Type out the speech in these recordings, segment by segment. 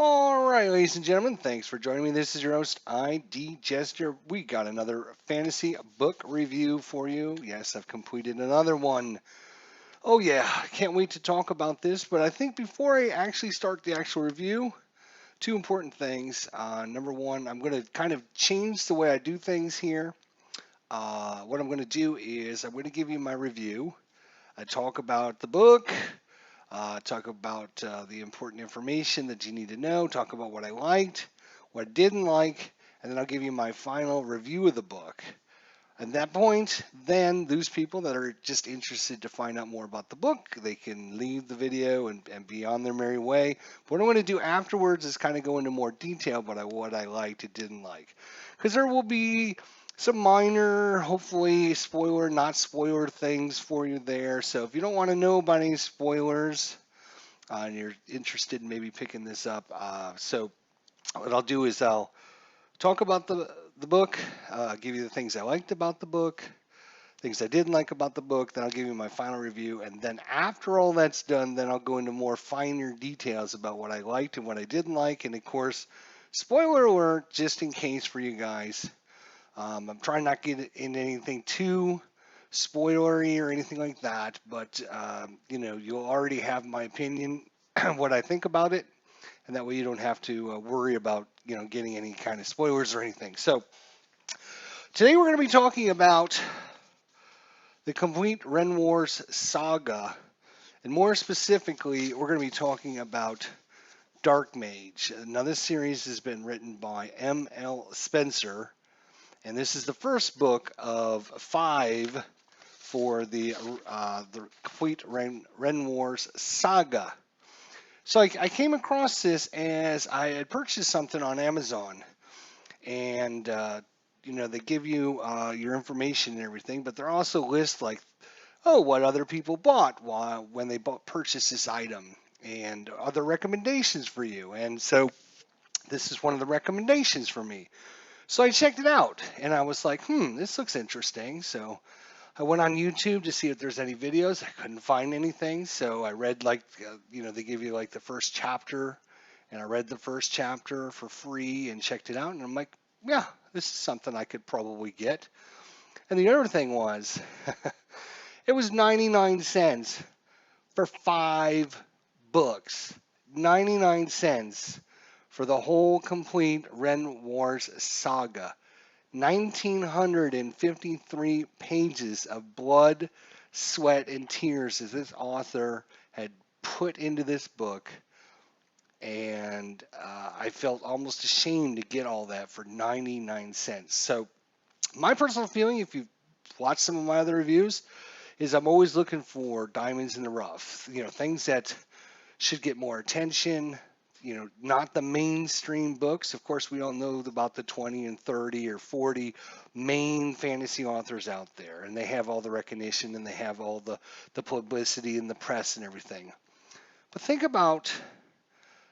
All right, ladies and gentlemen, thanks for joining me. This is your host, ID Jester. We got another fantasy book review for you. Yes, I've completed another one. Oh, yeah, can't wait to talk about this. But I think before I actually start the actual review, two important things. Number one, I'm going to kind of change the way I do things here. What I'm going to do is I'm going to give you my review. I talk about the book, talk about the important information that you need to know, talk about what I liked, what I didn't like, and then I'll give you my final review of the book. At that point, then those people that are just interested to find out more about the book, they can leave the video and be on their merry way. What I'm going to do afterwards is kind of go into more detail about what I liked and didn't like. Because there will be some minor, hopefully spoiler, not spoiler things for you there. So if you don't want to know about any spoilers, and you're interested in maybe picking this up, so what I'll do is I'll talk about the book, give you the things I liked about the book, things I didn't like about the book, then I'll give you my final review, and then after all that's done, then I'll go into more finer details about what I liked and what I didn't like, and of course, spoiler alert, just in case for you guys. I'm trying not to get into anything too spoilery or anything like that, but you'll already have my opinion, what I think about it, and that way you don't have to worry about getting any kind of spoilers or anything. So today we're going to be talking about the complete Rhenwars saga, and more specifically, we're going to be talking about Darkmage. Now, this series has been written by M.L. Spencer, and this is the first book of 5 for the complete Rhenwars saga. So I came across this as I had purchased something on Amazon, and they give you your information and everything, but there also lists like, oh, what other people bought when they purchased this item, and other recommendations for you. And so this is one of the recommendations for me. So I checked it out, and I was like, this looks interesting. So I went on YouTube to see if there's any videos. I couldn't find anything, so I read they give you like the first chapter, and I read the first chapter for free and checked it out, and I'm like, yeah, this is something I could probably get. And the other thing was, it was 99 cents for 5 books. 99 cents for the whole complete Rhenwars saga. 1,953 pages of blood, sweat, and tears that this author had put into this book. And I felt almost ashamed to get all that for 99 cents. So, my personal feeling, if you've watched some of my other reviews, is I'm always looking for diamonds in the rough. Things that should get more attention, not the mainstream books. Of course, we don't know about the 20 and 30 or 40 main fantasy authors out there, and they have all the recognition and they have all the publicity and the press and everything. But think about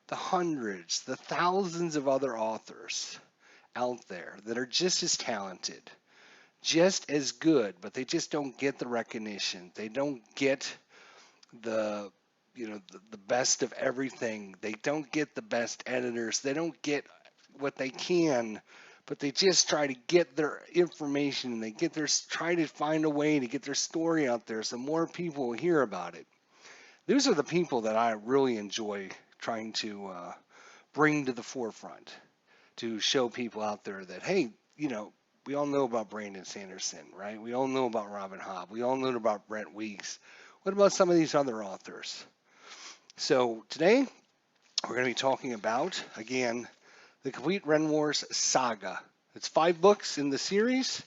the hundreds, the thousands of other authors out there that are just as talented, just as good, but they just don't get the recognition. They don't get the the best of everything. They don't get the best editors. They don't get what they can, but they just try to get their information, and they try to find a way to get their story out there so more people will hear about it. Those are the people that I really enjoy trying to bring to the forefront, to show people out there that, hey, we all know about Brandon Sanderson, right? We all know about Robin Hobb. We all know about Brent Weeks. What about some of these other authors? So today we're going to be talking about, again, the complete Rhenwars saga. It's 5 books in the series.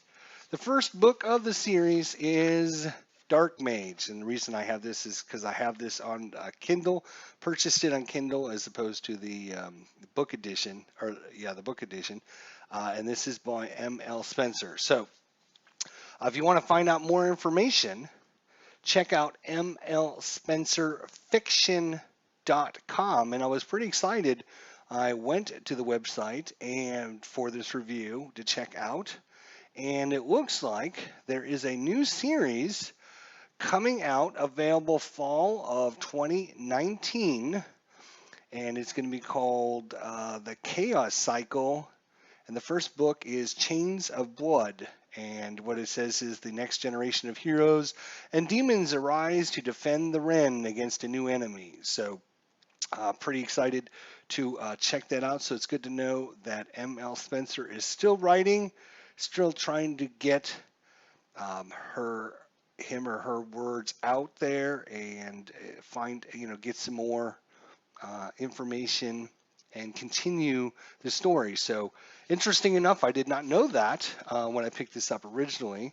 The first book of the series is Darkmage, and the reason I have this is because I have this on Kindle, purchased it on Kindle as opposed to the book edition, the book edition, and this is by M.L. Spencer. So if you want to find out more information, check out mlspencerfiction.com, and I was pretty excited. I went to the website and for this review to check out, and it looks like there is a new series coming out, available fall of 2019, and it's going to be called The Chaos Cycle. And the first book is Chains of Blood. And what it says is the next generation of heroes and demons arise to defend the Ren against a new enemy. So pretty excited to check that out. So it's good to know that M.L. Spencer is still writing, still trying to get him or her words out there and get some more information and continue the story. So interesting enough, I did not know that when I picked this up originally.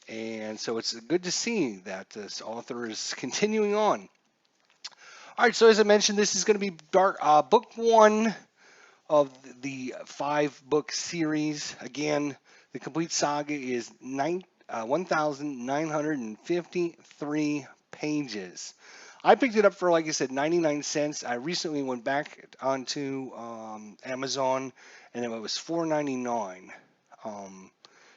And so it's good to see that this author is continuing on. All right, so as I mentioned, this is going to be book one of the 5-book series. Again, the complete saga is 1,953 pages. I picked it up for, like I said, 99 cents. I recently went back onto Amazon, and it was $4.99.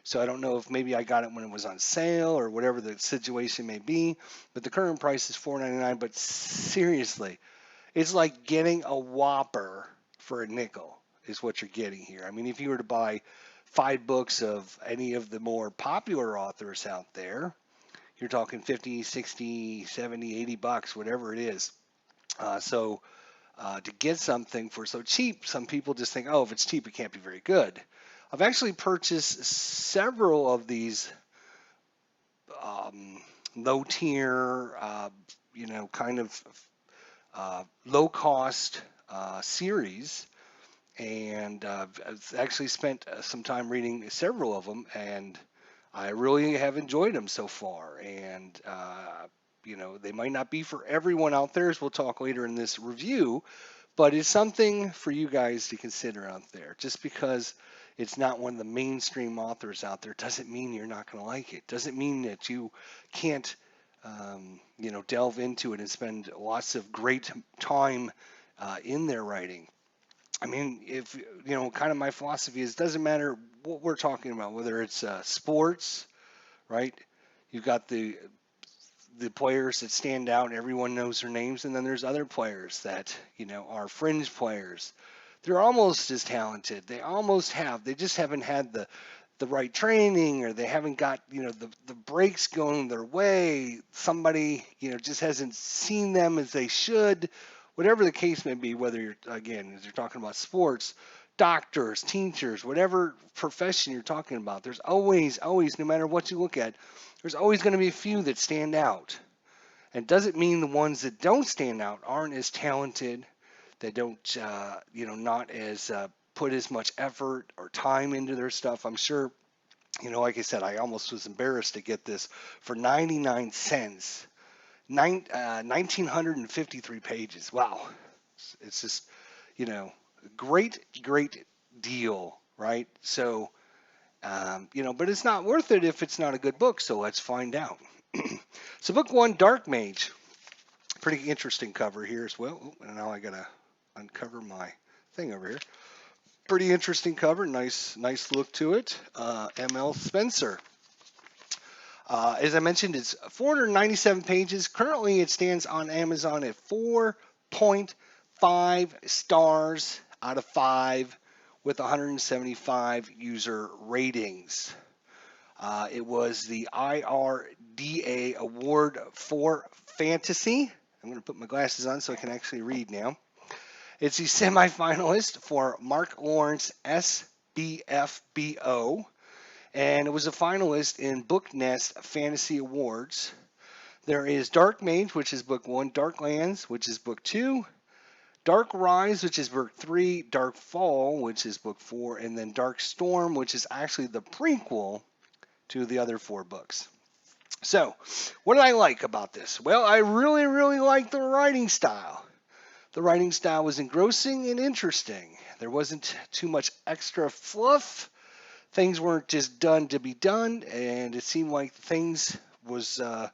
So I don't know if maybe I got it when it was on sale or whatever the situation may be, but the current price is $4.99. But seriously, it's like getting a Whopper for a nickel is what you're getting here. I mean, if you were to buy 5 books of any of the more popular authors out there, you're talking 50, 60, 70, 80 bucks, whatever it is. To get something for so cheap, some people just think, oh, if it's cheap, it can't be very good. I've actually purchased several of these low tier, kind of low cost series, and I've actually spent some time reading several of them, and I really have enjoyed them so far. And they might not be for everyone out there, as we'll talk later in this review, but it's something for you guys to consider out there. Just because it's not one of the mainstream authors out there doesn't mean you're not going to like it. Doesn't mean that you can't delve into it and spend lots of great time in their writing. I mean, if kind of my philosophy is, doesn't matter what we're talking about, whether it's sports, right? You've got the players that stand out and everyone knows their names, and then there's other players that are fringe players. They're almost as talented. They just haven't had the right training, or they haven't got the breaks going their way. Somebody just hasn't seen them as they should. Whatever the case may be, whether as you're talking about sports, doctors, teachers, whatever profession you're talking about, there's always, no matter what you look at, there's always going to be a few that stand out. And doesn't mean the ones that don't stand out aren't as talented, they don't, not as put as much effort or time into their stuff. I'm sure, like I said, I almost was embarrassed to get this for 99 cents. 1,953 pages. Wow. It's just, great deal, right? So, but it's not worth it if it's not a good book. So let's find out. So book one, Darkmage. Pretty interesting cover here as well. Oh, and now I gotta uncover my thing over here. Pretty interesting cover. Nice look to it. M.L. Spencer. As I mentioned, it's 497 pages. Currently, it stands on Amazon at 4.5 stars out of 5 with 175 user ratings. It was the IRDA Award for Fantasy. I'm going to put my glasses on so I can actually read now. It's the semifinalist for Mark Lawrence SBFBO. And it was a finalist in Book Nest Fantasy Awards. There is Darkmage, which is book 1, Darklands, which is book 2, Dark Rise, which is book 3, Dark Fall, which is book 4, and then Dark Storm, which is actually the prequel to the other 4 books. So, what did I like about this? Well, I really like the writing style. The writing style was engrossing and interesting. There wasn't too much extra fluff. Things weren't just done to be done, and it seemed like things were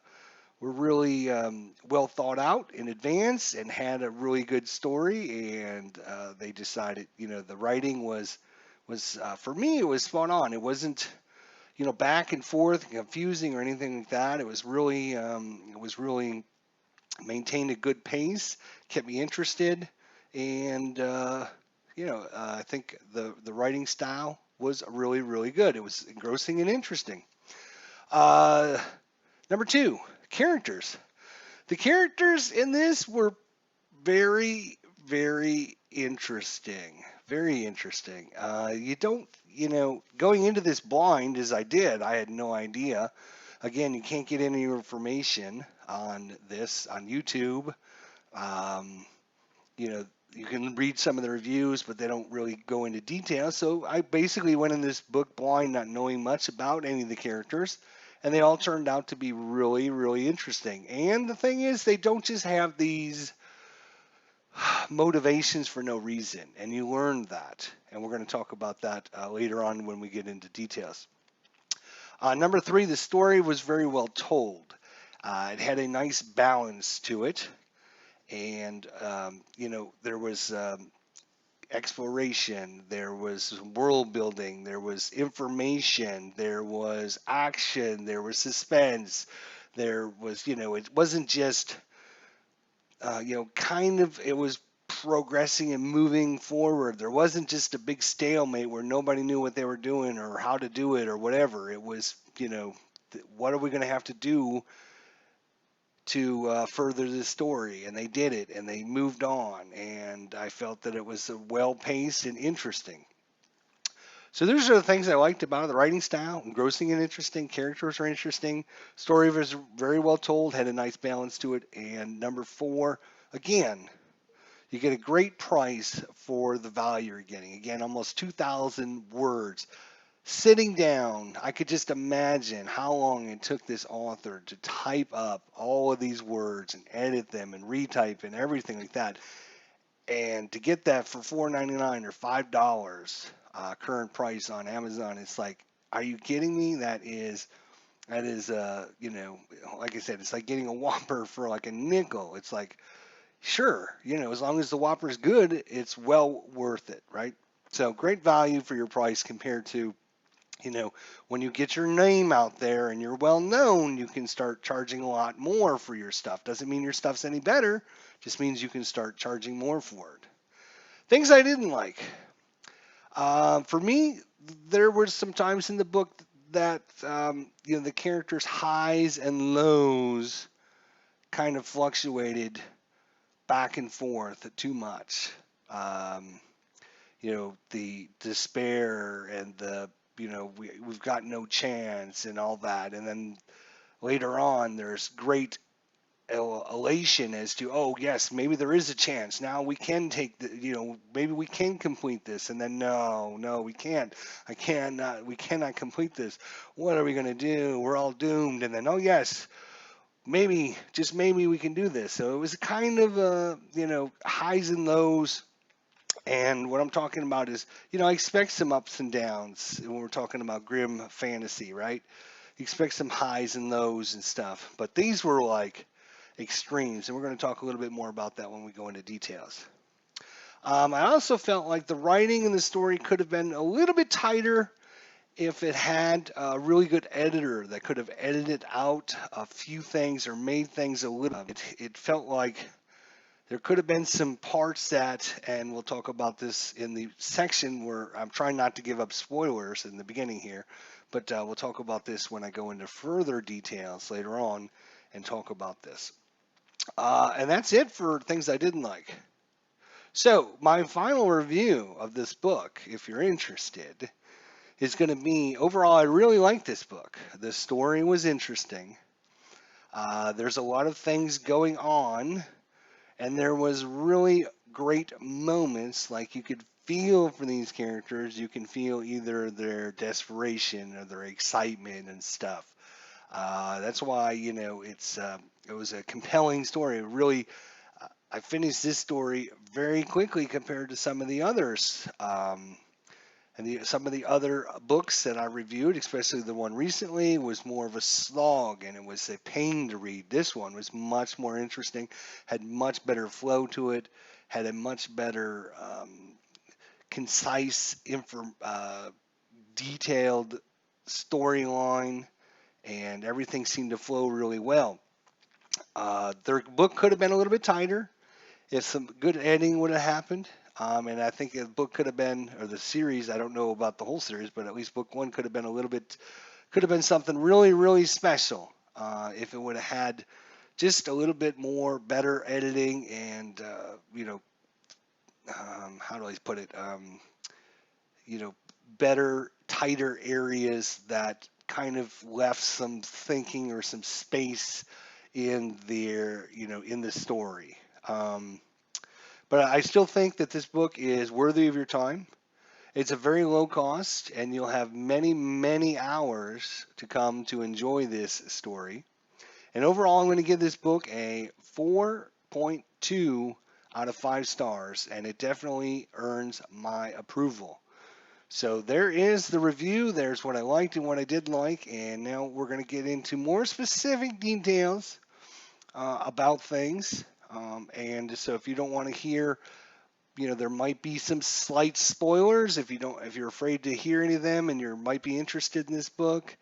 really well thought out in advance and had a really good story. And they decided, the writing was for me, it was spot on. It wasn't, back and forth, confusing or anything like that. It was really maintained a good pace, kept me interested, and I think the writing style was really, really good. It was engrossing and interesting. Uh, Number two, characters. The characters in this were very, very interesting. Very interesting. You don't, going into this blind as I did, I had no idea. Again, you can't get any information on this on YouTube. Um, you know, you can read some of the reviews, but they don't really go into detail. So I basically went in this book blind, not knowing much about any of the characters, and they all turned out to be really, really interesting. And the thing is, they don't just have these motivations for no reason, and you learn that. And we're going to talk about that later on when we get into details. Number three, the story was very well told. It had a nice balance to it, and there was exploration, there was world building, there was information, there was action, there was suspense, there was, it wasn't just, it was progressing and moving forward. There wasn't just a big stalemate where nobody knew what they were doing or how to do it or whatever. It was, what are we going to have to do to further the story, and they did it, and they moved on, and I felt that it was well paced and interesting. So those are the things I liked about it. The writing style, engrossing and interesting. Characters are interesting. Story was very well told, had a nice balance to it. And number four, again, you get a great price for the value you're getting. Again, almost 2,000 words. Sitting down, I could just imagine how long it took this author to type up all of these words and edit them and retype and everything like that. And to get that for $4.99 or $5 current price on Amazon, it's like, are you kidding me? That is, like I said, it's like getting a Whopper for like a nickel. It's like, sure, as long as the Whopper is good, it's well worth it, right? So great value for your price compared to when you get your name out there and you're well known, you can start charging a lot more for your stuff. Doesn't mean your stuff's any better, just means you can start charging more for it. Things I didn't like. For me, there were some times in the book that the characters' highs and lows kind of fluctuated back and forth too much. Um, the despair and we've got no chance and all that. And then later on, there's great elation as to, oh, yes, maybe there is a chance. Now we can take maybe we can complete this. And then, no, we can't. We cannot complete this. What are we going to do? We're all doomed. And then, oh, yes, maybe, just maybe we can do this. So it was kind of, highs and lows. And what I'm talking about is, I expect some ups and downs when we're talking about grim fantasy, right? You expect some highs and lows and stuff. But these were like extremes, and we're going to talk a little bit more about that when we go into details. I also felt like the writing in the story could have been a little bit tighter if it had a really good editor that could have edited out a few things or made things a little. It felt like there could have been some parts that, and we'll talk about this in the section where I'm trying not to give up spoilers in the beginning here, but we'll talk about this when I go into further details later on and talk about this. And that's it for things I didn't like. So my final review of this book, if you're interested, is going to be, overall, I really like this book. The story was interesting. There's a lot of things going on. And there was really great moments, like you could feel for these characters. You can feel either their desperation or their excitement and stuff. That's why, it was a compelling story. Really, I finished this story very quickly compared to some of the others. Some of the other books that I reviewed, especially the one recently, was more of a slog and it was a pain to read. This one was much more interesting, had much better flow to it, had a much better concise, detailed storyline, and everything seemed to flow really well. Their book could have been a little bit tighter. If some good editing would have happened, and I think the book could have been, or the series, I don't know about the whole series, but at least book one could have been a little bit, could have been something really, really special if it would have had just a little bit more better editing and, how do I put it? You know, better, tighter areas that kind of left some thinking or some space in their, in the story. But I still think that this book is worthy of your time. It's a very low cost, and you'll have many, many hours to come to enjoy this story. And overall, I'm going to give this book a 4.2 out of 5 stars, and it definitely earns my approval. So there is the review. There's what I liked and what I didn't like, and now we're going to get into more specific details about things. And so if you don't want to hear, there might be some slight spoilers if you're afraid to hear any of them, and you might be interested in this book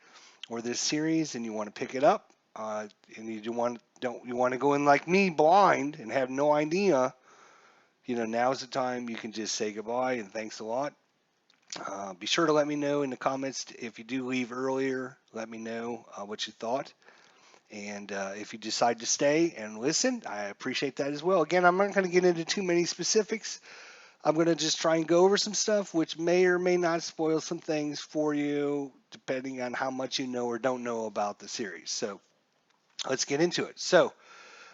or this series, and you want to pick it up, and you want to go in like me blind and have no idea. Now's the time you can just say goodbye and thanks a lot. Be sure to let me know in the comments if you do leave earlier. Let me know what you thought. And if you decide to stay and listen, I appreciate that as well. Again, I'm not going to get into too many specifics. I'm going to just try and go over some stuff which may or may not spoil some things for you, depending on how much you know or don't know about the series. So let's get into it. So,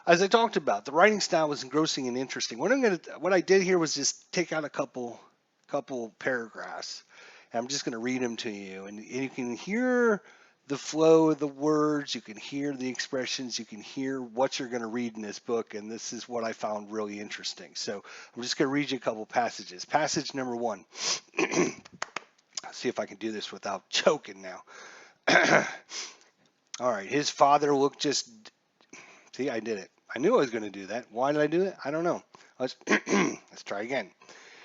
as I talked about, the writing style was engrossing and interesting. What I did here was just take out a couple paragraphs. And I'm just going to read them to you, and you can hear the flow of the words, you can hear the expressions, you can hear what you're going to read in this book, and this is what I found really interesting. So I'm just going to read you a couple passages. Passage number 1. See if I can do this without choking now. All right, his father looked just. See, I did it. I knew I was going to do that. Why did I do it? I don't know. Let's try again.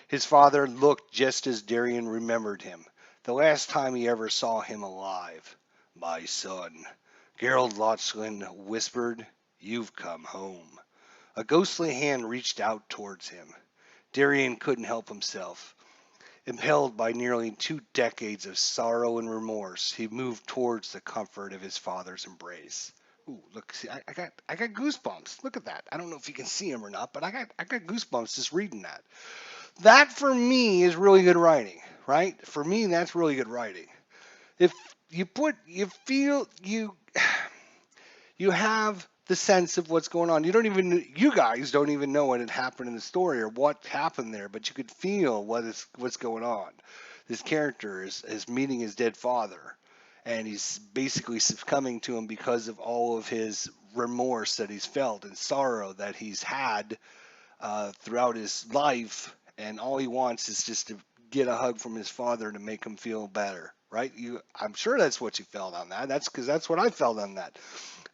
His father looked just as Darian remembered him, the last time he ever saw him alive. My son, Gerald Lotchlin whispered, you've come home. A ghostly hand reached out towards him. Darian couldn't help himself. Impelled by nearly 2 decades of sorrow and remorse, he moved towards the comfort of his father's embrace. Ooh, look, see, I got goosebumps. Look at that. I don't know if you can see them or not, but I got goosebumps just reading that. That for me is really good writing, right? For me, that's really good writing. If you have the sense of what's going on. You guys don't even know what had happened in the story or what happened there, but you could feel what's going on. This character is meeting his dead father, and he's basically succumbing to him because of all of his remorse that he's felt and sorrow that he's had throughout his life, and all he wants is just to get a hug from his father to make him feel better, right? I'm sure that's what you felt on that. That's because that's what I felt on that.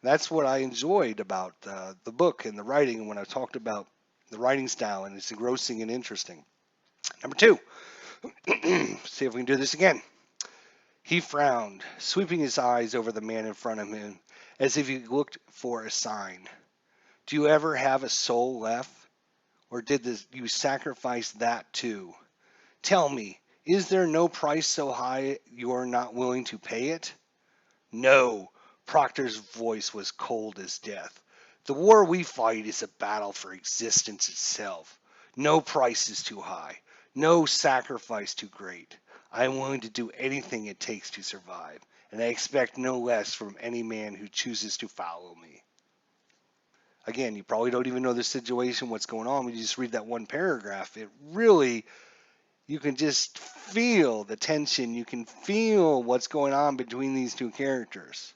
That's what I enjoyed about the book and the writing when I talked about the writing style, and it's engrossing and interesting. Number 2, see if we can do this again. He frowned, sweeping his eyes over the man in front of him as if he looked for a sign. Do you ever have a soul left? Or did you sacrifice that too? Tell me, is there no price so high you're not willing to pay it? No, Proctor's voice was cold as death. The war we fight is a battle for existence itself. No price is too high, no sacrifice too great. I am willing to do anything it takes to survive, and I expect no less from any man who chooses to follow me. Again, you probably don't even know the situation, what's going on. When you just read that one paragraph, it really, you can just feel the tension. You can feel what's going on between these two characters.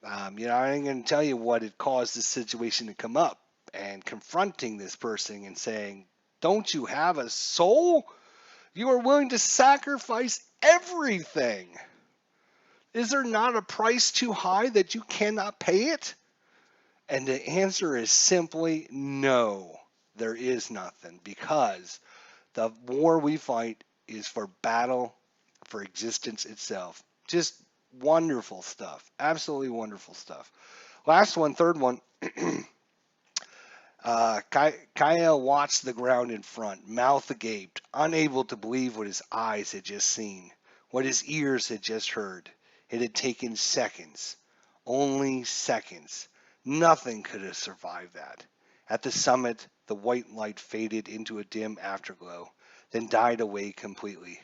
I ain't going to tell you what had caused this situation to come up, and confronting this person and saying, don't you have a soul? You are willing to sacrifice everything. Is there not a price too high that you cannot pay it? And the answer is simply no, there is nothing, because the war we fight is for battle, for existence itself. Just wonderful stuff. Absolutely wonderful stuff. Last one, third one. Kyle watched the ground in front, mouth agape, unable to believe what his eyes had just seen, what his ears had just heard. It had taken seconds, only seconds. Nothing could have survived that. At the summit, the white light faded into a dim afterglow, then died away completely.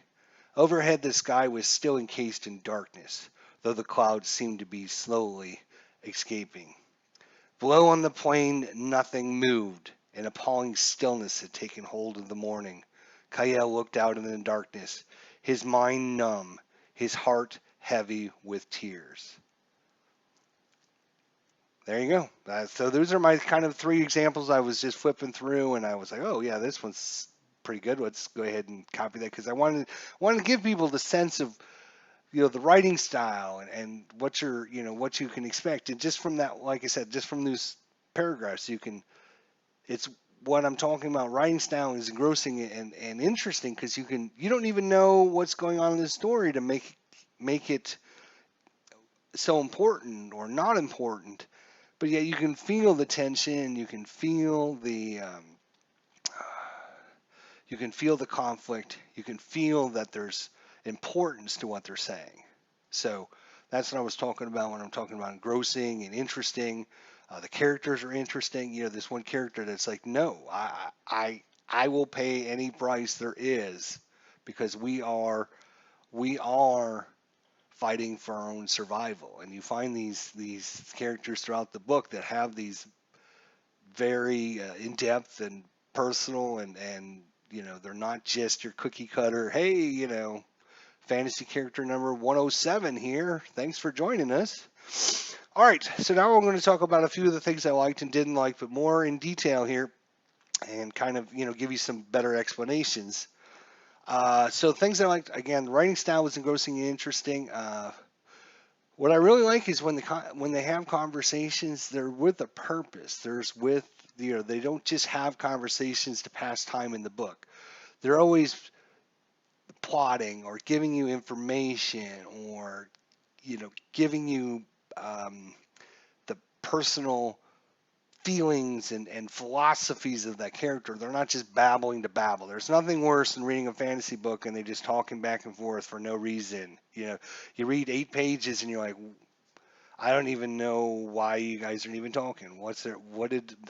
Overhead, the sky was still encased in darkness, though the clouds seemed to be slowly escaping. Below on the plain, nothing moved. An appalling stillness had taken hold of the morning. Kyle looked out in the darkness, his mind numb, his heart heavy with tears. There you go. So those are my kind of three examples I was just flipping through, and I was like, oh yeah, this one's pretty good. Let's go ahead and copy that because I wanted to give people the sense of the writing style and what what you can expect, and just from that, like I said, just from those paragraphs, it's what I'm talking about. Writing style is engrossing and interesting because you don't even know what's going on in the story to make it so important or not important, but yet you can feel the tension, you can feel the conflict, you can feel that there's importance to what they're saying. So that's what I was talking about when I'm talking about engrossing and interesting. The characters are interesting. This one character that's like, no, I will pay any price there is because we are fighting for our own survival. And you find these characters throughout the book that have these very in-depth and personal and they're not just your cookie cutter, hey, fantasy character number 107 here. Thanks for joining us. All right, so now I'm going to talk about a few of the things I liked and didn't like, but more in detail here and kind of, give you some better explanations. So things I liked, again, the writing style was engrossing and interesting. What I really like is when they have conversations, they're with a purpose. They don't just have conversations to pass time in the book. They're always plotting or giving you information or giving you the personal feelings and philosophies of that character. They're not just babbling to babble. There's nothing worse than reading a fantasy book and they just talking back and forth for no reason. You read 8 pages and you're like, I don't even know why you guys aren't even talking.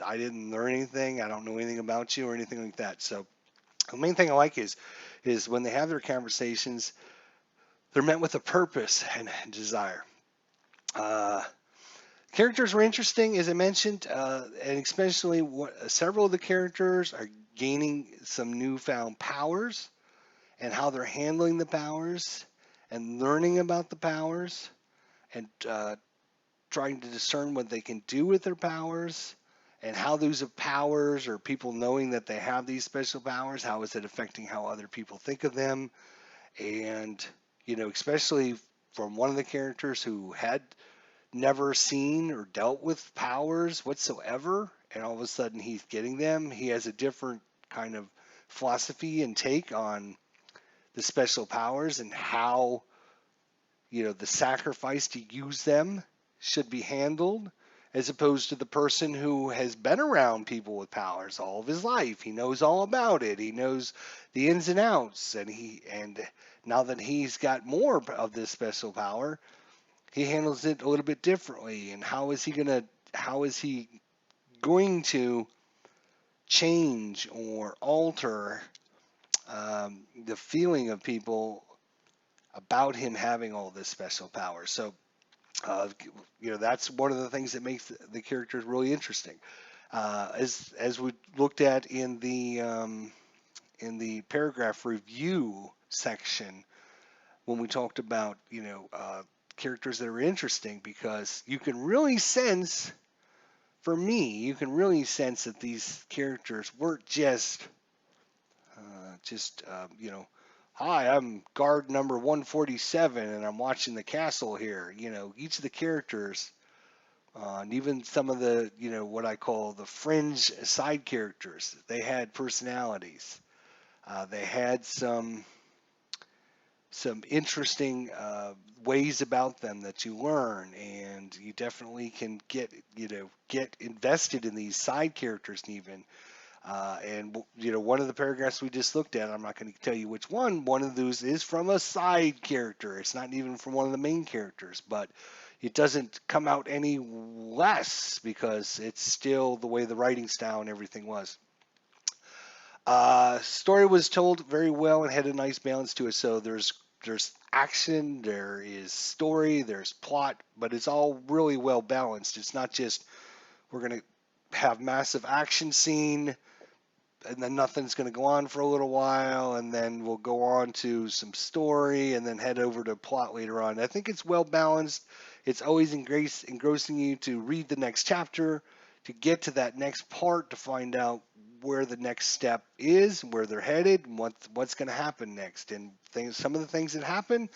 I didn't learn anything. I don't know anything about you or anything like that. So the main thing I like is when they have their conversations, they're met with a purpose and desire. Uh, Characters were interesting, as I mentioned, and especially several of the characters are gaining some newfound powers and how they're handling the powers and learning about the powers and trying to discern what they can do with their powers and how those powers or people knowing that they have these special powers, how is it affecting how other people think of them. And, especially from one of the characters who had never seen or dealt with powers whatsoever, and all of a sudden he's getting them. He has a different kind of philosophy and take on the special powers and how, the sacrifice to use them should be handled, as opposed to the person who has been around people with powers all of his life. He knows all about it. He knows the ins and outs, and now that he's got more of this special power, he handles it a little bit differently. And how is he going to change or alter the feeling of people about him having all this special power? So uh, that's one of the things that makes the characters really interesting. As we looked at in the paragraph review section when we talked about characters that are interesting, because you can really sense, for me, you can really sense that these characters weren't hi, I'm guard number 147 and I'm watching the castle here. Each of the characters, and even some of the, what I call the fringe side characters, they had personalities. They had some some interesting ways about them that you learn, and you definitely can get invested in these side characters even. And one of the paragraphs we just looked at, I'm not going to tell you which one. One of those is from a side character. It's not even from one of the main characters, but it doesn't come out any less because it's still the way the writing style and everything was. Story was told very well and had a nice balance to it. So there's action, there is story, there's plot, but it's all really well balanced. It's not just we're gonna have massive action scene and then nothing's going to go on for a little while, and then we'll go on to some story, and then head over to plot later on. I think it's well balanced. It's always engrossing you to read the next chapter, to get to that next part, to find out where the next step is, where they're headed, and what's going to happen next. And some of the things that happen,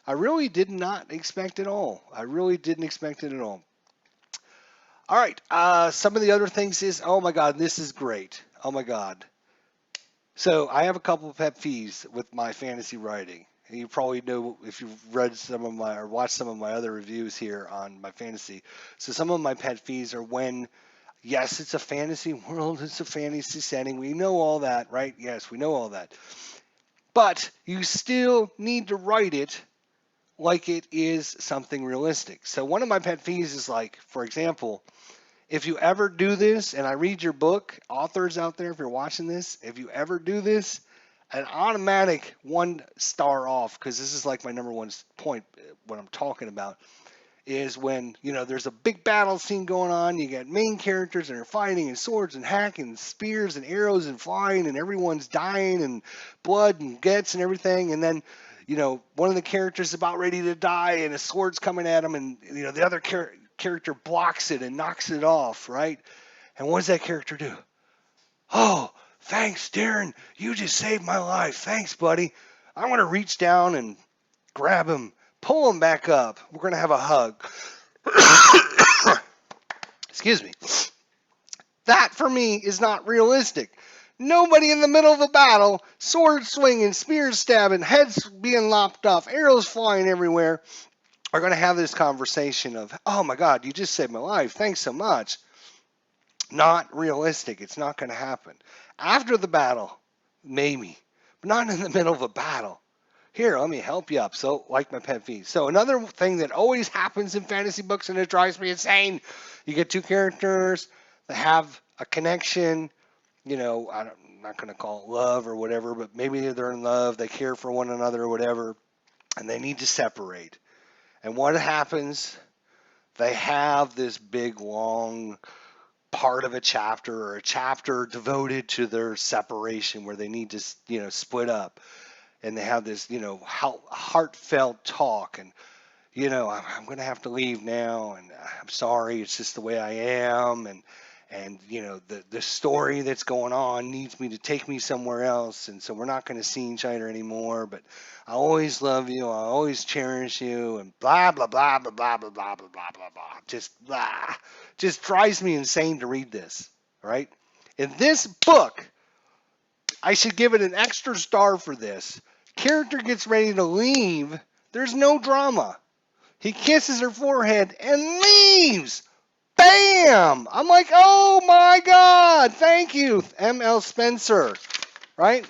I really did not expect at all. I really didn't expect it at all. All right. Some of the other things is, oh my God, this is great. Oh my God. So I have a couple of pet peeves with my fantasy writing. And you probably know if you've read some of my or watched some of my other reviews here on my fantasy. So some of my pet peeves are when, yes, it's a fantasy world, it's a fantasy setting. We know all that, right? Yes, we know all that. But you still need to write it like it is something realistic. So one of my pet peeves is like, for example, if you ever do this, and I read your book, authors out there, if you're watching this, if you ever do this, an automatic 1 star off, because this is like my number one point, what I'm talking about, is when, there's a big battle scene going on, you got main characters and they're fighting and swords and hacking and spears and arrows and flying and everyone's dying and blood and guts and everything, and then, one of the characters is about ready to die and a sword's coming at him, and, the other character blocks it and knocks it off, right? And what does that character do? Oh, thanks, Darren. You just saved my life. Thanks, buddy. I'm going to reach down and grab him, pull him back up. We're going to have a hug. Excuse me. That, for me, is not realistic. Nobody in the middle of a battle, sword swinging, spears stabbing, heads being lopped off, arrows flying everywhere, are going to have this conversation of, oh my God, you just saved my life. Thanks so much. Not realistic. It's not going to happen. After the battle, maybe, but not in the middle of a battle. Here, let me help you up. So, like my pet peeve. So, another thing that always happens in fantasy books, and it drives me insane, you get two characters that have a connection. I'm not going to call it love or whatever, but maybe they're in love, they care for one another or whatever, and they need to separate. And what happens? They have this big, long part of a chapter or a chapter devoted to their separation where they need to, split up. And they have this, heartfelt talk. And, I'm going to have to leave now. And I'm sorry. It's just the way I am. And the story that's going on needs me to take me somewhere else, and so we're not going to see each other anymore, but I always love you, I always cherish you, and blah blah blah blah blah blah blah blah blah blah blah. Just drives me insane to read this, right? In this book, I should give it an extra star for this. Character gets ready to leave, there's no drama. He kisses her forehead and leaves. Bam! I'm like, oh my God, thank you, M.L. Spencer, right?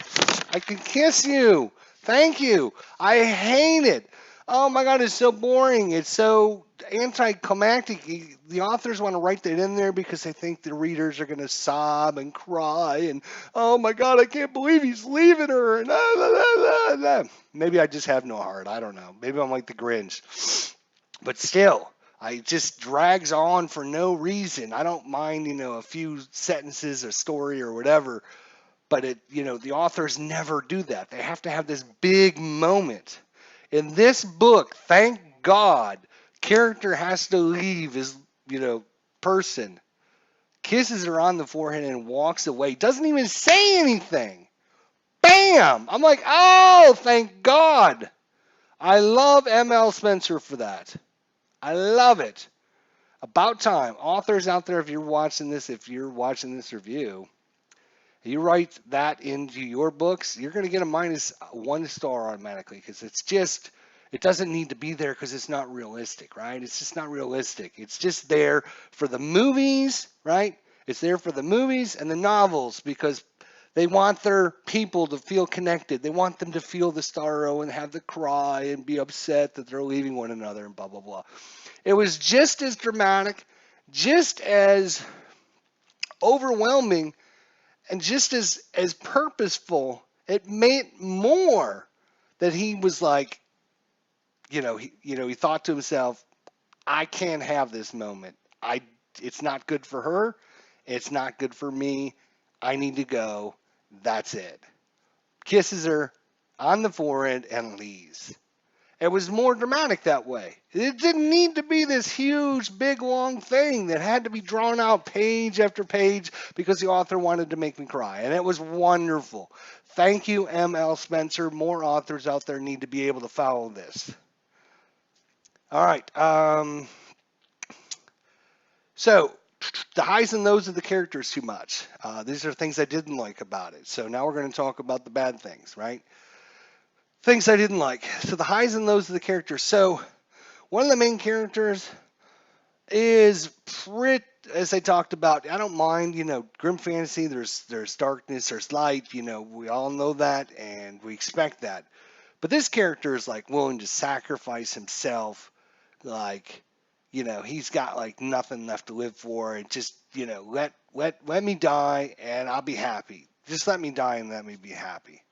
I can kiss you. Thank you. I hate it. Oh my God, it's so boring. It's so anticlimactic. The authors want to write that in there because they think the readers are going to sob and cry and, oh my God, I can't believe he's leaving her. And maybe I just have no heart. I don't know. Maybe I'm like the Grinch. But still, it just drags on for no reason. I don't mind, a few sentences, a story, or whatever. But the authors never do that. They have to have this big moment. In this book, thank God, character has to leave his, person, kisses her on the forehead and walks away. Doesn't even say anything. Bam! I'm like, oh, thank God. I love M.L. Spencer for that. I love it. About time. Authors out there, if you're watching this review, You write that into your books, you're going to get a -1 star automatically because it doesn't need to be there because it's not realistic, right? It's just not realistic. It's just there for the movies, right? It's there for the movies and the novels because they want their people to feel connected. They want them to feel the sorrow and have the cry and be upset that they're leaving one another and blah, blah, blah. It was just as dramatic, just as overwhelming, and just as purposeful. It made more that he was like, he thought to himself, I can't have this moment. It's not good for her. It's not good for me. I need to go. That's it. Kisses her on the forehead and leaves. It was more dramatic that way. It didn't need to be this huge, big, long thing that had to be drawn out page after page because the author wanted to make me cry. And it was wonderful. Thank you, M.L. Spencer. More authors out there need to be able to follow this. All right. So the highs and lows of the characters too much. These are things I didn't like about it. So now we're going to talk about the bad things, right? Things I didn't like. So the highs and lows of the characters. So one of the main characters is pretty, as I talked about. I don't mind, grim fantasy. There's darkness, there's light. We all know that, and we expect that. But this character is like willing to sacrifice himself, like, he's got like nothing left to live for, and just, let me die, and I'll be happy. Just let me die and let me be happy.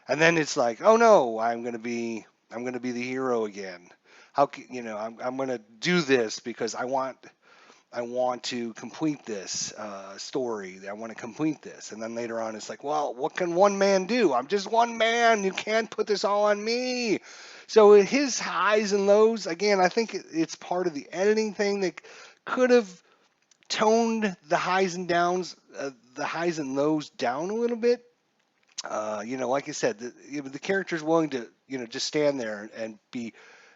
And then it's like, oh no, I'm gonna be the hero again. I'm gonna do this because I want to complete this story. I want to complete this. And then later on, it's like, well, what can one man do? I'm just one man. You can't put this all on me. So his highs and lows, again, I think it's part of the editing thing that could have toned the highs and lows down a little bit. Like I said, the character's willing to, just stand there and be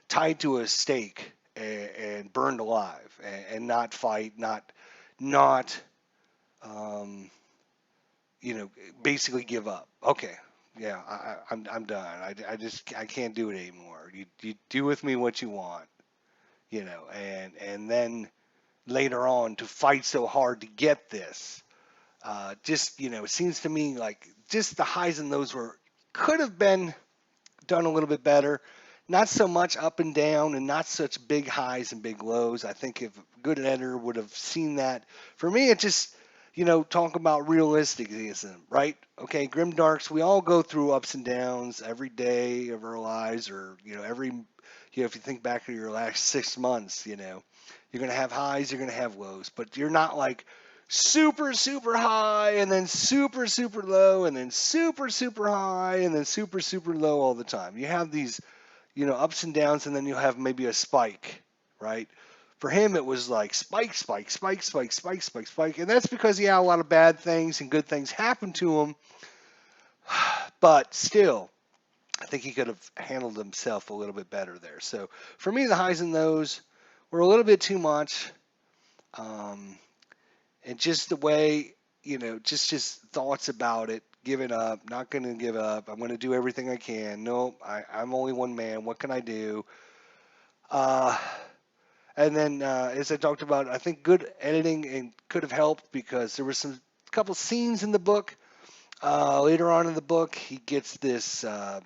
tied to a stake and burned alive and not fight, not, um, basically give up. Okay, yeah, I'm done. I can't do it anymore. You do with me what you want, and then later on to fight so hard to get this. It seems to me like just the highs and lows could have been done a little bit better. Not so much up and down and not such big highs and big lows. I think if a good editor would have seen that. For me, it just, talk about realisticism, right? Okay, Grimdarks, we all go through ups and downs every day of our lives, or, if you think back to your last 6 months, you're going to have highs, you're going to have lows, but you're not like super, super high and then super, super low and then super, super high and then super, super low all the time. You have these, ups and downs, and then you'll have maybe a spike, right? For him, it was like spike, spike, spike, spike, spike, spike, spike. And that's because, yeah, a lot of bad things and good things happened to him. But still, I think he could have handled himself a little bit better there. So for me, the highs and lows were a little bit too much. And just the way, just thoughts about it, giving up, not going to give up. I'm going to do everything I can. No, I'm only one man. What can I do? Uh, and then, as I talked about, I think good editing and could have helped because there were some couple scenes in the book. Later on in the book, he gets this. I'm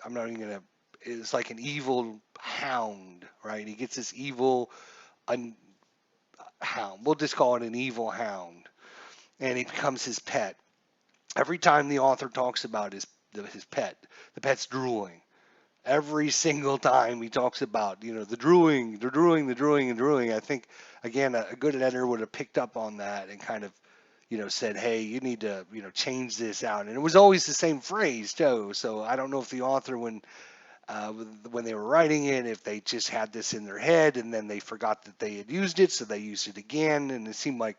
not even gonna. It's like an evil hound, right? He gets this evil hound. We'll just call it an evil hound, and he becomes his pet. Every time the author talks about his pet, the pet's drooling. Every single time he talks about, the drooling, the drooling, the drooling, and drooling. I think, again, a good editor would have picked up on that and kind of, said, hey, you need to, change this out. And it was always the same phrase, too. So I don't know if the author, when they were writing it, if they just had this in their head and then they forgot that they had used it, so they used it again. And it seemed like,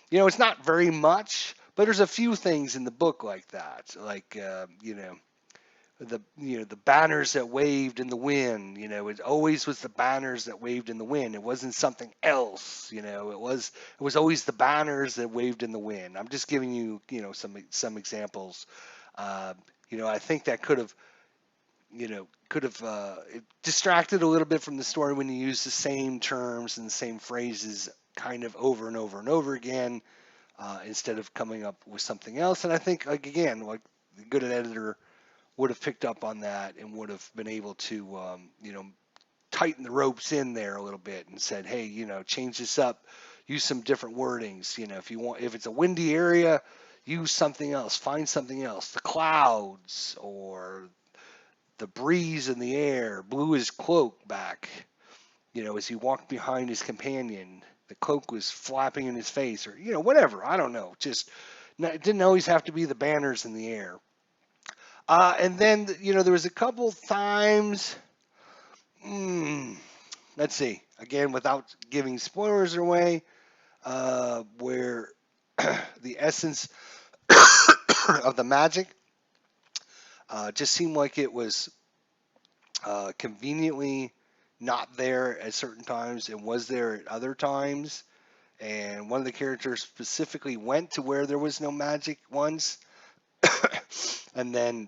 it's not very much, but there's a few things in the book like that. Like, the banners that waved in the wind. It always was the banners that waved in the wind. It wasn't something else. It was always the banners that waved in the wind. I'm just giving you some examples. uh, I think that could have it distracted a little bit from the story when you use the same terms and the same phrases kind of over and over and over again, instead of coming up with something else. And I think, like, again, like, the good editor would have picked up on that and would have been able to, tighten the ropes in there a little bit and said, hey, change this up, use some different wordings. If it's a windy area, use something else, find something else. The clouds, or the breeze in the air blew his cloak back, as he walked behind his companion. The cloak was flapping in his face, or, whatever. I don't know. It didn't always have to be the banners in the air. And then, there was a couple times, let's see, again, without giving spoilers away, where the essence of the magic just seemed like it was conveniently not there at certain times and was there at other times. And one of the characters specifically went to where there was no magic once, and then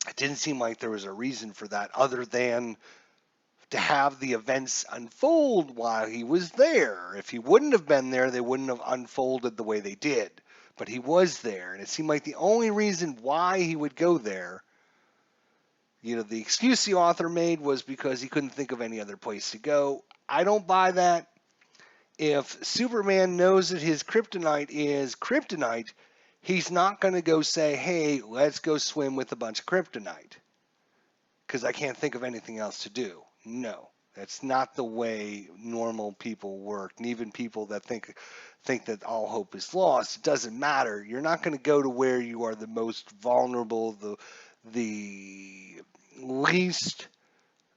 it didn't seem like there was a reason for that other than to have the events unfold while he was there. If he wouldn't have been there, they wouldn't have unfolded the way they did. But he was there, and it seemed like the only reason why he would go there, the excuse the author made was because he couldn't think of any other place to go. I don't buy that. If Superman knows that his kryptonite is kryptonite, he's not going to go say, hey, let's go swim with a bunch of kryptonite because I can't think of anything else to do. No, that's not the way normal people work. And even people that think that all hope is lost, it doesn't matter. You're not going to go to where you are the most vulnerable, the least,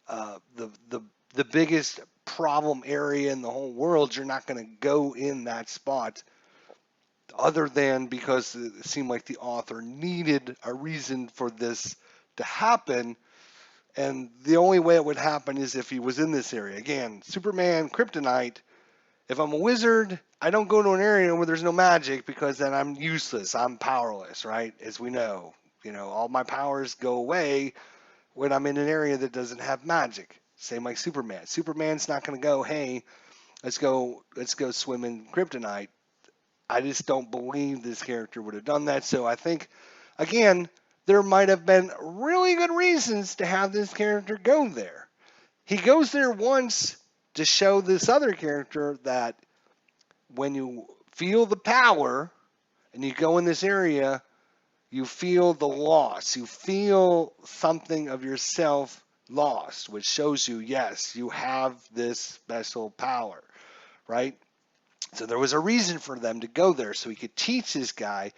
the biggest problem area in the whole world. You're not going to go in that spot other than because it seemed like the author needed a reason for this to happen. And the only way it would happen is if he was in this area. Again, Superman, kryptonite. If I'm a wizard, I don't go to an area where there's no magic because then I'm useless. I'm powerless, right? As we know, all my powers go away when I'm in an area that doesn't have magic. Same like Superman. Superman's not going to go, hey, let's go swim in kryptonite. I just don't believe this character would have done that. So I think, again, there might have been really good reasons to have this character go there. He goes there once to show this other character that when you feel the power and you go in this area, you feel the loss. You feel something of yourself lost, which shows you, yes, you have this special power, right? So there was a reason for them to go there, so he could teach this guy,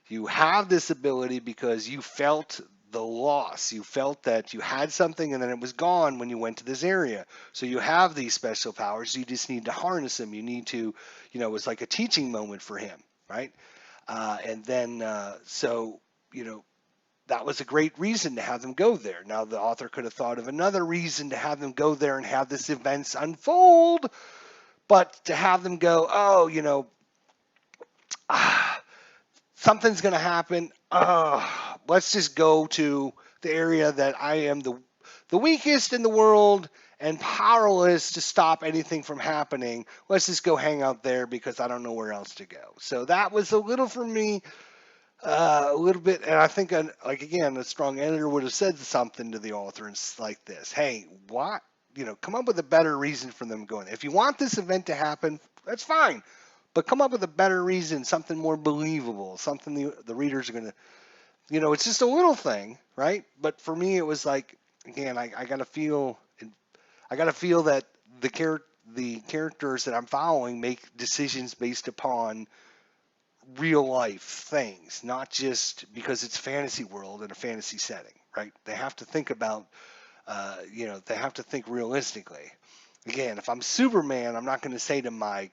you have this ability because you felt the loss. You felt that you had something and then it was gone when you went to this area. So you have these special powers. You just need to harness them. You need to, it was like a teaching moment for him, right? And then, that was a great reason to have them go there. Now, the author could have thought of another reason to have them go there and have this events unfold, but to have them go, oh, something's going to happen. Let's just go to the area that I am the weakest in the world and powerless to stop anything from happening. Let's just go hang out there because I don't know where else to go. So that was a little for me, a little bit. And I think, like, again, a strong editor would have said something to the author like this. Hey, what? Come up with a better reason for them going. If you want this event to happen, that's fine. But come up with a better reason, something more believable, something the readers are going to, it's just a little thing, right? But for me, it was like, again, I got to feel that the characters that I'm following make decisions based upon real life things, not just because it's fantasy world in a fantasy setting, right? They have to think about, they have to think realistically. Again, if I'm Superman, I'm not going to say to my,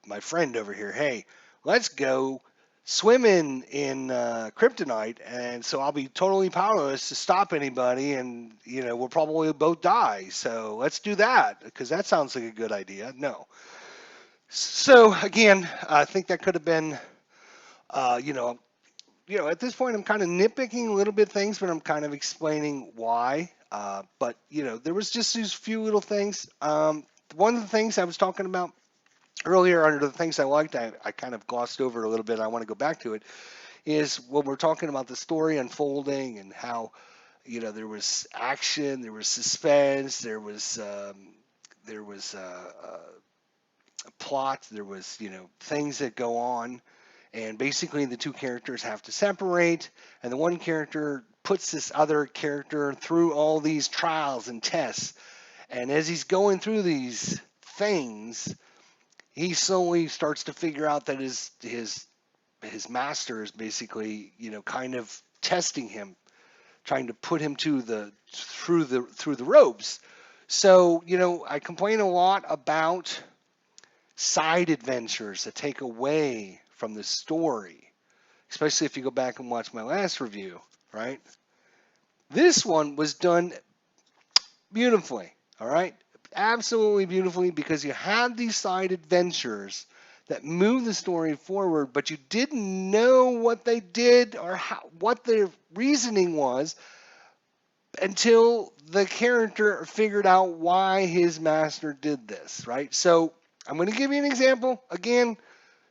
my friend over here, hey, let's go swimming in kryptonite, and so I'll be totally powerless to stop anybody, and we'll probably both die. So let's do that because that sounds like a good idea. No. So again, I think that could have been, uh, you know, at this point, I'm kind of nitpicking a little bit things, but I'm kind of explaining why. But there was just these few little things. One of the things I was talking about earlier, under the things I liked, I kind of glossed over a little bit. I want to go back to it. Is when we're talking about the story unfolding and how there was action, there was suspense, there was a plot, there was things that go on, and basically the two characters have to separate, and the one character puts this other character through all these trials and tests, and as he's going through these things, he slowly starts to figure out that his master is basically kind of testing him, trying to put him to through the ropes. So I complain a lot about side adventures that take away from the story, especially if you go back and watch my last review, right? This one was done beautifully, all right? Absolutely beautifully, because you had these side adventures that move the story forward, but you didn't know what they did or what their reasoning was until the character figured out why his master did this, right? So I'm going to give you an example. Again,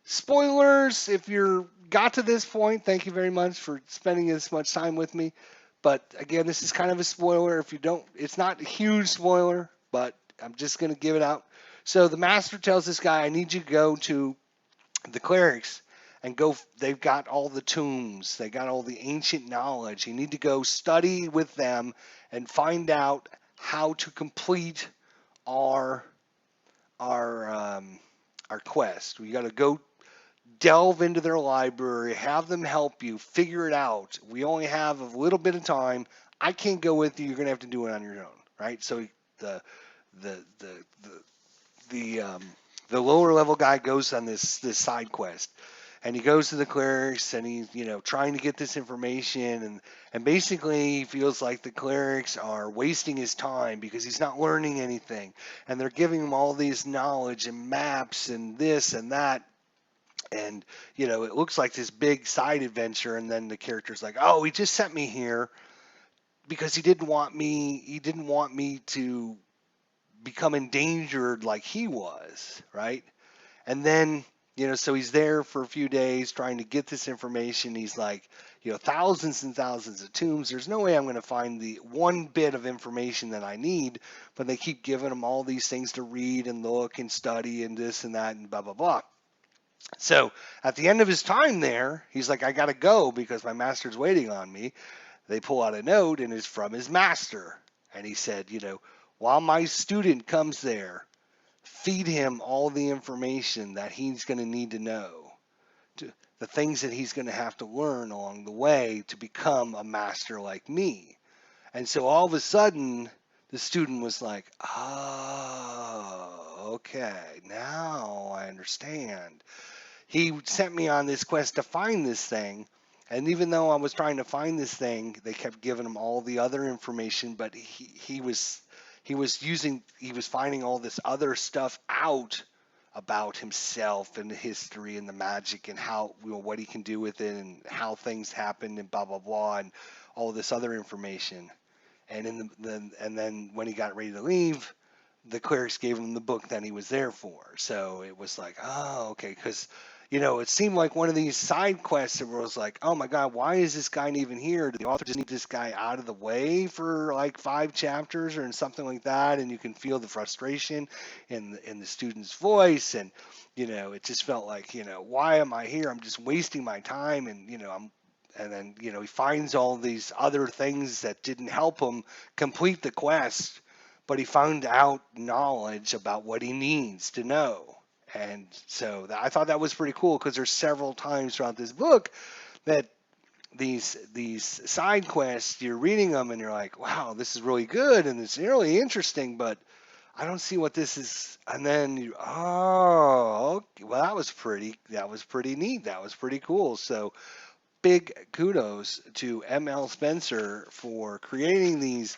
spoilers, if you're got to this point, thank you very much for spending this much time with me. But again, this is kind of a spoiler. If you don't, it's not a huge spoiler, but I'm just going to give it out. So the master tells this guy, I need you to go to the clerics and go. They've got all the tombs. They got all the ancient knowledge. You need to go study with them and find out how to complete our our um, our quest. We got to go delve into their library, have them help you figure it out. We only have a little bit of time. I can't go with you. You're gonna have to do it on your own, right? So the the the the the um, the lower level guy goes on this side quest, and he goes to the clerics, and he's trying to get this information, and basically he feels like the clerics are wasting his time because he's not learning anything, and they're giving him all these knowledge and maps and this and that, and it looks like this big side adventure, and then the character's like, oh, he just sent me here because he didn't want me to become endangered like he was, right? And then so he's there for a few days trying to get this information. He's like, thousands and thousands of tombs, there's no way I'm going to find the one bit of information that I need, but they keep giving him all these things to read and look and study and this and that and blah blah blah. So at the end of his time there, he's like, I got to go because my master's waiting on me. They pull out a note, and it's from his master. And he said, while my student comes there, feed him all the information that he's going to need to know, the things that he's going to have to learn along the way to become a master like me. And so all of a sudden, the student was like, oh, okay, now I understand. He sent me on this quest to find this thing, and even though I was trying to find this thing, they kept giving him all the other information, but he was finding all this other stuff out about himself and the history and the magic and how what he can do with it and how things happen and blah blah blah and all this other information. And then when he got ready to leave, the clerics gave him the book that he was there for. So it was like, oh, okay, because it seemed like one of these side quests that was like, oh my God, why is this guy even here? Did the author just need this guy out of the way for like 5 chapters or something like that? And you can feel the frustration in the student's voice, and it just felt like, why am I here? I'm just wasting my time, and and then he finds all these other things that didn't help him complete the quest, but he found out knowledge about what he needs to know. And so I thought that was pretty cool, because there's several times throughout this book that these side quests, you're reading them and you're like, wow, this is really good and it's really interesting, but I don't see what this is. And then oh, okay, well, that was pretty neat. That was pretty cool. So big kudos to ML Spencer for creating these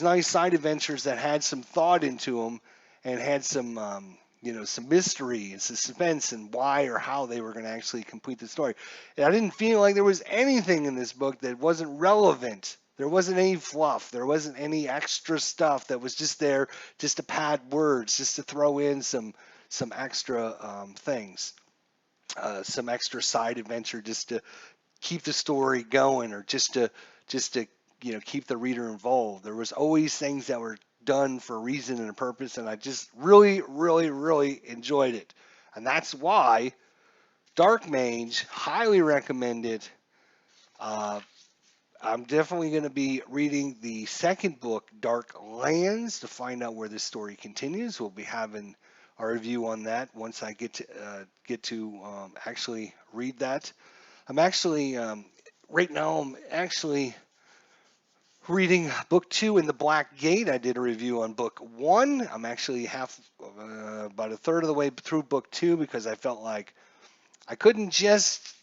nice side adventures that had some thought into them and had some some mystery and suspense and why or how they were going to actually complete the story. And I didn't feel like there was anything in this book that wasn't relevant. There wasn't any fluff. There wasn't any extra stuff that was just there just to pad words, just to throw in some extra things, some extra side adventure, just to keep the story going or just to keep the reader involved. There was always things that were done for a reason and a purpose, and I just really, really, really enjoyed it. And that's why Darkmage, highly recommended. Uh, I'm definitely going to be reading the second book, Dark Lands, to find out where this story continues. We'll be having a review on that once I get to actually read that. I'm actually right now. I'm actually reading book two in the Black Gate. I did a review on book one. I'm actually about a third of the way through book two because I felt like I couldn't just.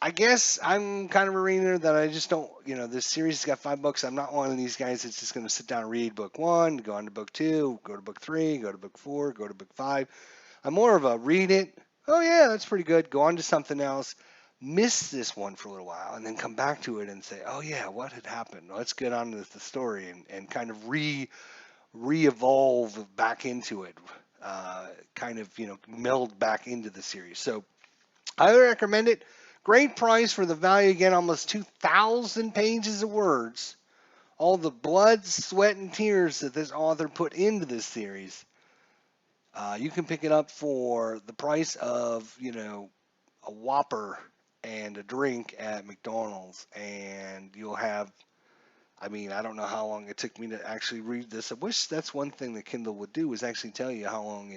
I guess I'm kind of a reader that I just don't. This series has got 5 books. I'm not one of these guys that's just going to sit down and read book one, go on to book two, go to book three, go to book four, go to book five. I'm more of a read it. Oh yeah, that's pretty good. Go on to something else. Miss this one for a little while and then come back to it and say, oh yeah, what had happened? Let's get on with the story and kind of re-evolve back into it. Kind of meld back into the series. So I recommend it. Great price for the value. Again, almost 2,000 pages of words. All the blood, sweat, and tears that this author put into this series. You can pick it up for the price of, a Whopper and a drink at McDonald's, and you'll have. I mean, I don't know how long it took me to actually read this. I wish that's one thing that Kindle would do is actually tell you how long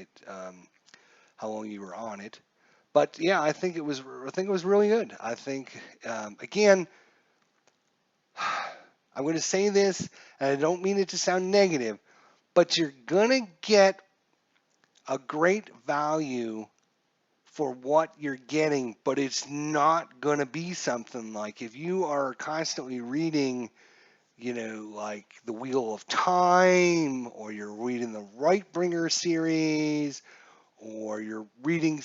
you were on it. But yeah, I think it was really good. I think again, I'm going to say this, and I don't mean it to sound negative, but you're gonna get a great value for what you're getting, but it's not going to be something like if you are constantly reading, like the Wheel of Time, or you're reading the Rightbringer series, or you're reading,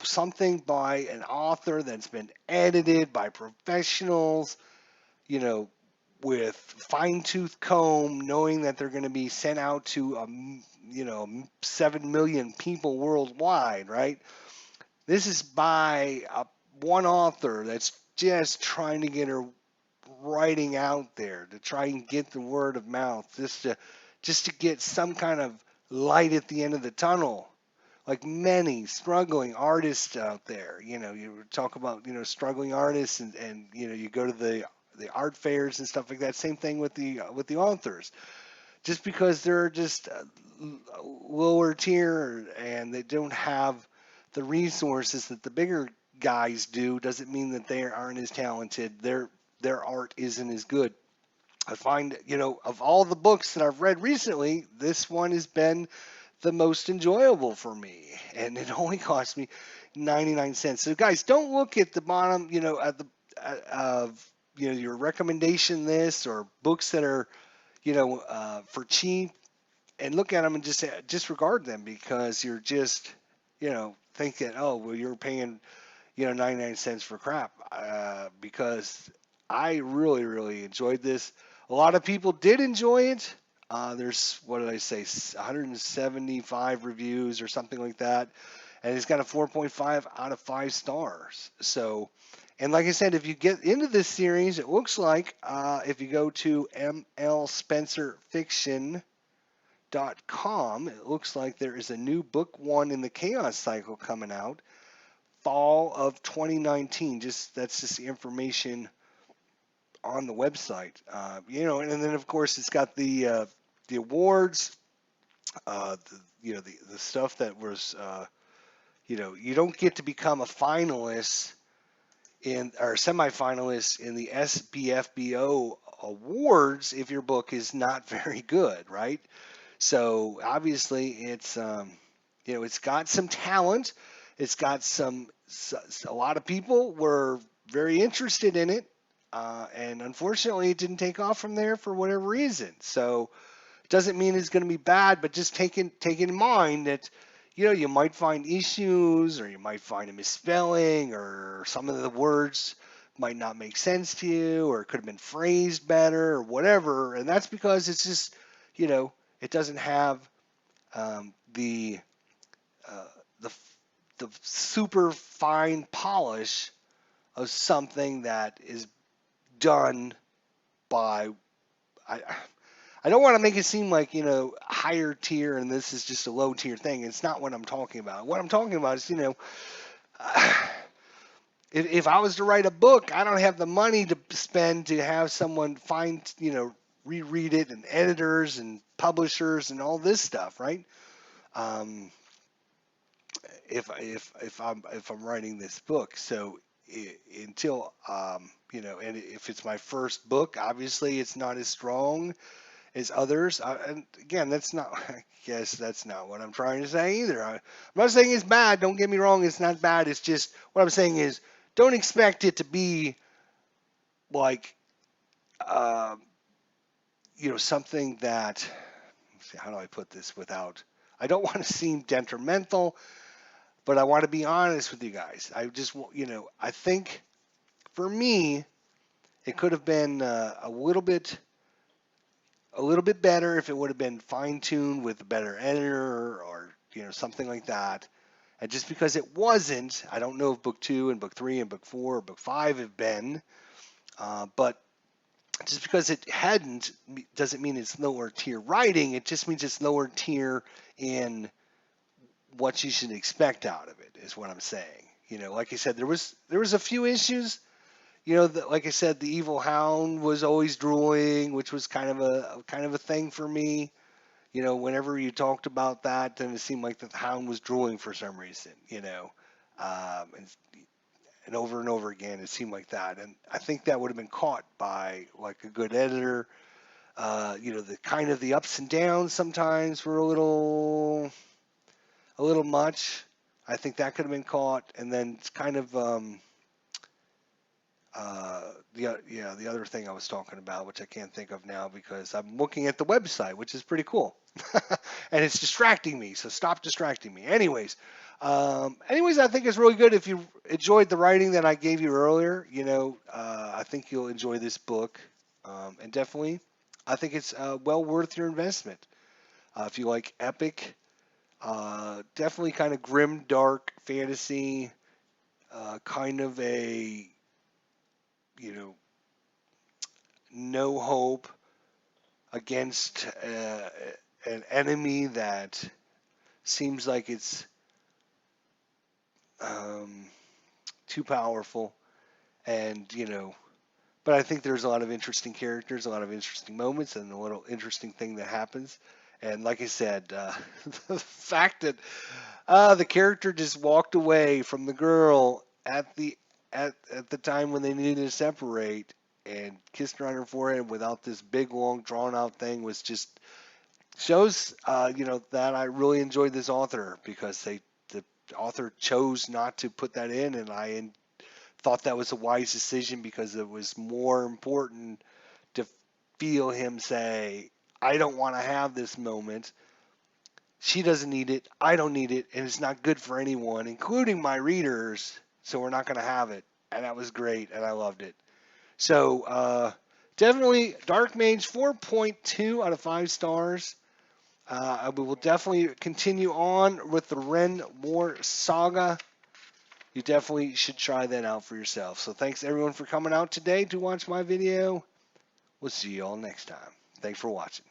something by an author that's been edited by professionals, you know, with fine-tooth comb, knowing that they're going to be sent out to, 7 million people worldwide, right? This is by one author that's just trying to get her writing out there to try and get the word of mouth, just to get some kind of light at the end of the tunnel. Like many struggling artists out there, you talk about struggling artists, and you go to the art fairs and stuff like that. Same thing with the authors. Just because they're just lower tier and they don't have the resources that the bigger guys do doesn't mean that they aren't as talented. Their art isn't as good. I find, of all the books that I've read recently, this one has been the most enjoyable for me, and it only cost me 99 cents. So guys, don't look at the bottom, at the of your recommendation list or books that are for cheap, and look at them and just disregard them because you're just thinking, oh well, you're paying 99 cents for crap, because I really, really enjoyed this. A lot of people did enjoy it. There's, what did I say, 175 reviews or something like that. And it's got a 4.5 out of 5 stars. So, and like I said, if you get into this series, it looks like if you go to mlspencerfiction.com, it looks like there is a new book one in the Chaos Cycle coming out fall of 2019. That's just the information on the website. And then of course it's got the awards, the stuff that was, you don't get to become a finalist in or semifinalist in the SBFBO awards if your book is not very good, right? So obviously, it's it's got some talent. It's got a lot of people were very interested in it, and unfortunately, it didn't take off from there for whatever reason. So it doesn't mean it's going to be bad, but just take in mind that you might find issues, or you might find a misspelling, or some of the words might not make sense to you, or it could have been phrased better, or whatever. And that's because it's just it doesn't have the uh, the the super fine polish of something that is done by I I don't want to make it seem like higher tier and this is just a low tier thing. It's not what I'm talking about. What I'm talking about is if I was to write a book, I don't have the money to spend to have someone find reread it, and editors and publishers and all this stuff, right? Um, if I'm writing this book. So until and if it's my first book, obviously it's not as strong as others. And again, that's not. I guess that's not what I'm trying to say either. I'm not saying it's bad. Don't get me wrong. It's not bad. It's just what I'm saying is don't expect it to be like uh, something that. How do I put this without? I don't want to seem detrimental, but I want to be honest with you guys. I just, I think for me, it could have been a little bit better if it would have been fine tuned with a better editor, or something like that. And just because it wasn't, I don't know if book 2 and book 3 and book 4 or book 5 have been, but just because it hadn't doesn't mean it's lower tier writing. It just means it's lower tier in what you should expect out of it, is what I'm saying. Like I said, there was a few issues. Like I said, the evil hound was always drooling, which was kind of a thing for me. Whenever you talked about that, then it seemed like the hound was drooling for some reason. And over and over again, it seemed like that. And I think that would have been caught by like a good editor. The kind of the ups and downs sometimes were a little much. I think that could have been caught, and then it's kind of the other thing I was talking about, which I can't think of now because I'm looking at the website, which is pretty cool, and it's distracting me. So stop distracting me. Anyways, I think it's really good. If you enjoyed the writing that I gave you earlier, I think you'll enjoy this book, and definitely, I think it's well worth your investment. If you like epic, definitely kind of grim, dark fantasy, kind of a you know no hope against an enemy that seems like it's um, too powerful, and but I think there's a lot of interesting characters, a lot of interesting moments, and a little interesting thing that happens. And like I said, the fact that the character just walked away from the girl at the time when they needed to separate, and kissed her on her forehead without this big long drawn out thing was just shows that I really enjoyed this author, because the author chose not to put that in, and I thought that was a wise decision, because it was more important to feel him say, I don't want to have this moment. She doesn't need it. I don't need it. And it's not good for anyone, including my readers. So we're not going to have it. And that was great. And I loved it. So definitely Darkmage 4.2 out of 5 stars. We will definitely continue on with the Rhenwars Saga. You definitely should try that out for yourself. So thanks everyone for coming out today to watch my video. We'll see you all next time. Thanks for watching.